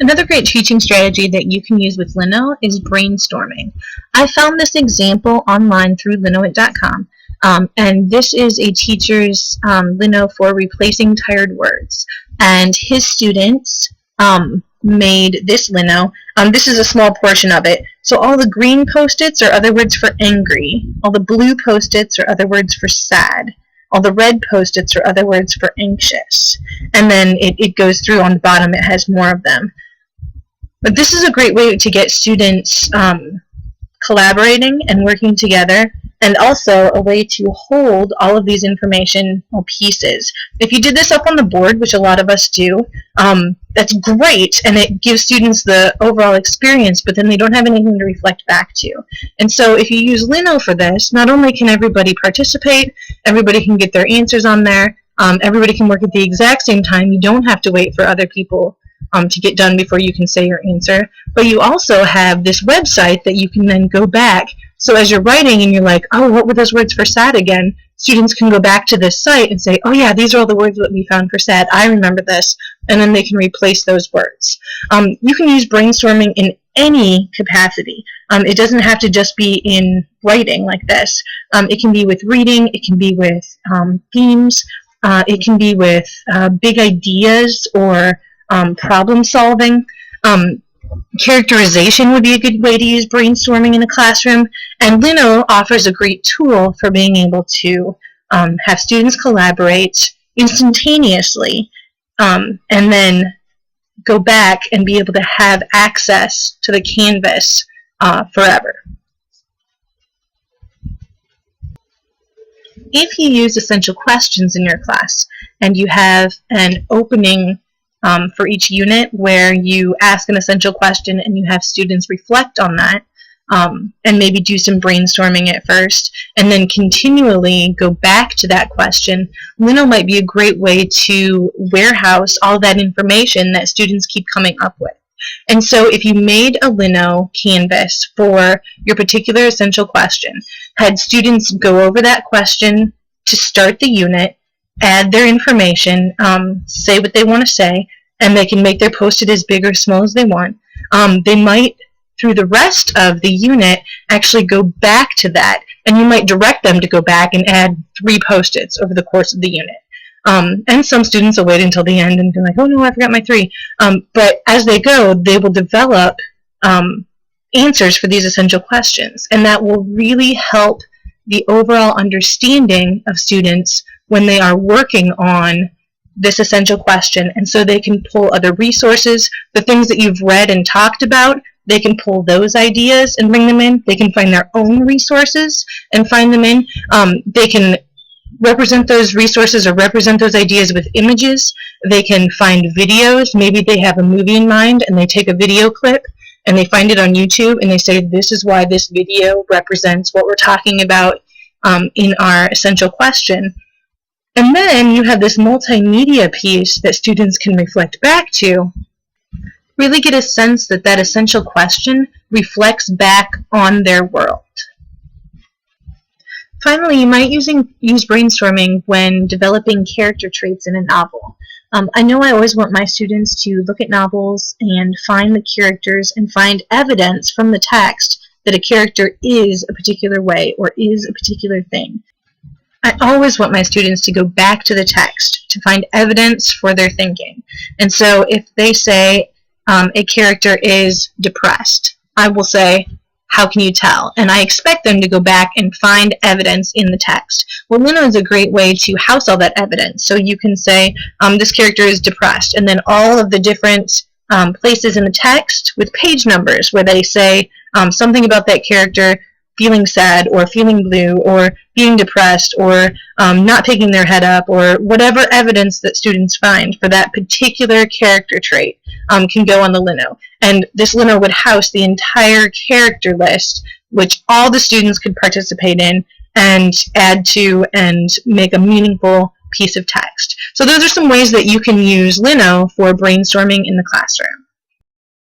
Another great teaching strategy that you can use with Lino is brainstorming. I found this example online through linoit.com, and this is a teacher's Lino for replacing tired words. And his students made this Lino. This is a small portion of it. So all the green post-its are other words for angry. All the blue post-its are other words for sad. All the red post-its are other words for anxious. And then it goes through on the bottom. It has more of them. But this is a great way to get students collaborating and working together, and also a way to hold all of these informational pieces. If you did this up on the board, which a lot of us do, that's great, and it gives students the overall experience, but then they don't have anything to reflect back to. And so if you use Lino for this, not only can everybody participate, everybody can get their answers on there, everybody can work at the exact same time. You don't have to wait for other people to get done before you can say your answer, but you also have this website that you can then go back. So as you're writing and you're like, oh, what were those words for sad again? Students can go back to this site and say, oh yeah, these are all the words that we found for sad. I remember this. And then they can replace those words. You can use brainstorming in any capacity. It doesn't have to just be in writing like this. It can be with reading. It can be with themes. It can be with big ideas or problem solving. Characterization would be a good way to use brainstorming in a classroom, and Lino offers a great tool for being able to have students collaborate instantaneously and then go back and be able to have access to the canvas forever. If you use essential questions in your class and you have an opening for each unit where you ask an essential question and you have students reflect on that and maybe do some brainstorming at first and then continually go back to that question, Lino might be a great way to warehouse all that information that students keep coming up with. And so if you made a Lino canvas for your particular essential question, had students go over that question to start the unit, add their information, say what they want to say, and they can make their post-it as big or small as they want. They might, through the rest of the unit, actually go back to that, and you might direct them to go back and add 3 post-its over the course of the unit. And some students will wait until the end and be like, oh no, I forgot my 3. But as they go, they will develop answers for these essential questions, and that will really help the overall understanding of students when they are working on this essential question. And so they can pull other resources, the things that you've read and talked about, they can pull those ideas and bring them in. They can find their own resources and find them in. They can represent those resources or represent those ideas with images. They can find videos. Maybe they have a movie in mind and they take a video clip and they find it on YouTube and they say, this is why this video represents what we're talking about in our essential question. And then you have this multimedia piece that students can reflect back to, really get a sense that that essential question reflects back on their world. Finally, you might use brainstorming when developing character traits in a novel. I know I always want my students to look at novels and find the characters and find evidence from the text that a character is a particular way or is a particular thing. I always want my students to go back to the text to find evidence for their thinking. And so if they say a character is depressed, I will say, how can you tell? And I expect them to go back and find evidence in the text. Well, Lino is a great way to house all that evidence. So you can say, this character is depressed, and then all of the different places in the text with page numbers where they say something about that character feeling sad or feeling blue or being depressed or not picking their head up, or whatever evidence that students find for that particular character trait can go on the Lino. And this Lino would house the entire character list, which all the students could participate in and add to and make a meaningful piece of text. So those are some ways that you can use Lino for brainstorming in the classroom.